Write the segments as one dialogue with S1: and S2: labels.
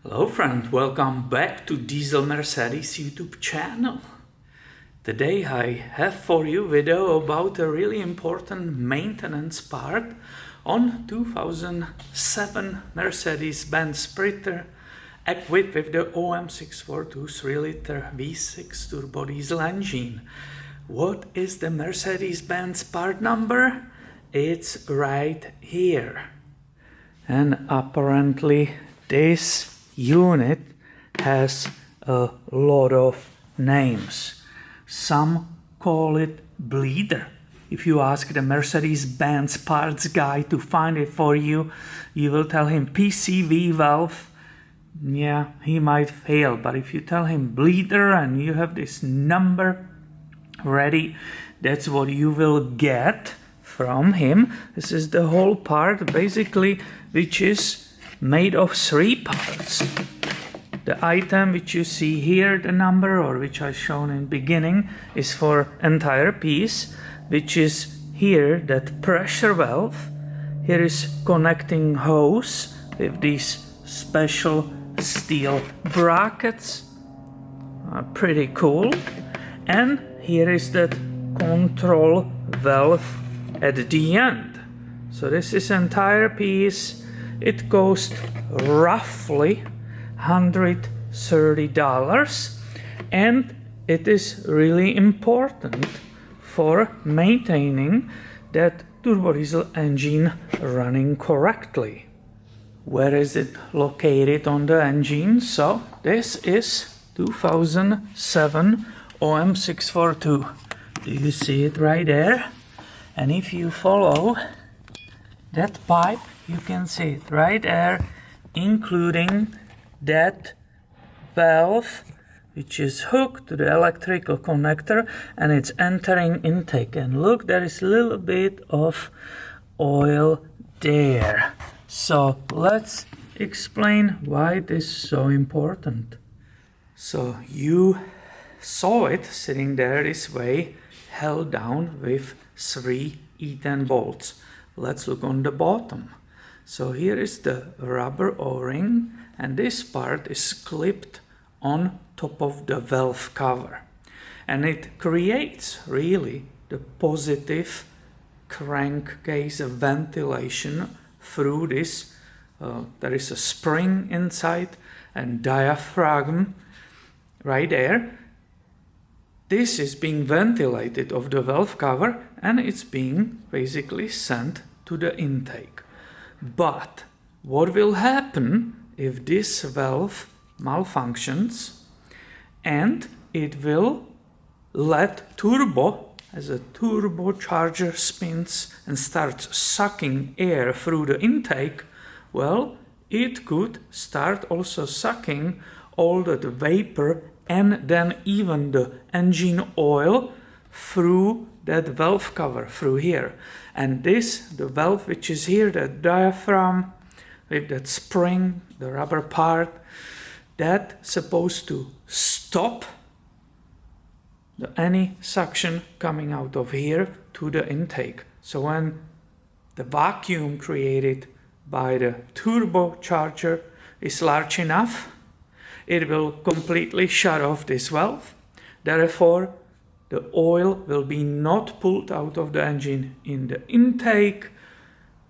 S1: Hello friend, welcome back to Diesel Mercedes YouTube channel. Today I have for you a video about a really important maintenance part on 2007 Mercedes-Benz Sprinter equipped with the OM642 3-liter V6 turbo diesel engine. What is the Mercedes-Benz part number? It's right here. And apparently this unit has a lot of names. Some call it bleeder. If you ask the Mercedes-Benz parts guy to find it for you, you will tell him PCV valve. Yeah, he might fail, but if you tell him bleeder and you have this number ready, that's what you will get from him. This is the whole part basically, which is made of 3 parts. The item which you see here, the number, or which I shown in beginning, is for entire piece, which is here that pressure valve. Here is connecting hose with these special steel brackets. Pretty cool. And here is that control valve at the end. So this is entire piece. It cost roughly $130, and it is really important for maintaining that turbo diesel engine running correctly. Where is it located on the engine? So this is 2007 OM642. Do you see it right there? And if you follow that pipe, you can see it right there, including that valve which is hooked to the electrical connector, and it's entering intake. And look, there is a little bit of oil there. So let's explain why this is so important. So you saw it sitting there this way, held down with 3 E10 bolts. Let's look on the bottom. So here is the rubber O-ring, and this part is clipped on top of the valve cover. And it creates really the positive crankcase ventilation through this. There is a spring inside and diaphragm right there. This is being ventilated of the valve cover, and it's being basically sent to the intake. But what will happen if this valve malfunctions? And it will let turbo, as a turbocharger spins and starts sucking air through the intake. Well, it could start also sucking all that vapor and then even the engine oil through that valve cover through here. And this, the valve which is here, that diaphragm with that spring, the rubber part, that's supposed to stop any suction coming out of here to the intake. So when the vacuum created by the turbocharger is large enough, it will completely shut off this valve. Therefore, the oil will be not pulled out of the engine in the intake,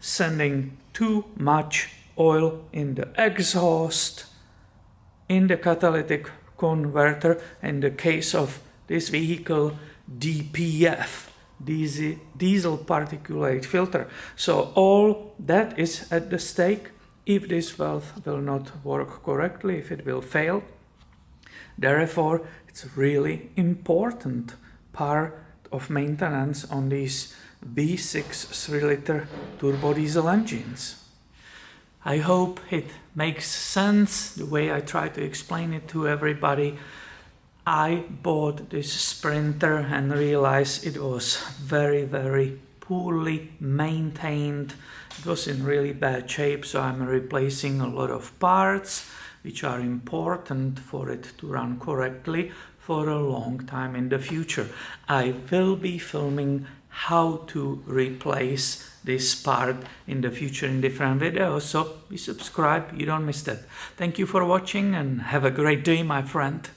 S1: sending too much oil in the exhaust, in the catalytic converter, in the case of this vehicle, DPF, diesel particulate filter. So all that is at the stake if this valve will not work correctly, if it will fail. Therefore, it's really important part of maintenance on these V6 3-liter turbo diesel engines. I hope it makes sense the way I try to explain it to everybody. I bought this Sprinter and realized it was very, very poorly maintained. It was in really bad shape, so I'm replacing a lot of parts which are important for it to run correctly for a long time in the future. I will be filming how to replace this part in the future in different videos, so be subscribed, you don't miss that. Thank you for watching and have a great day, my friend.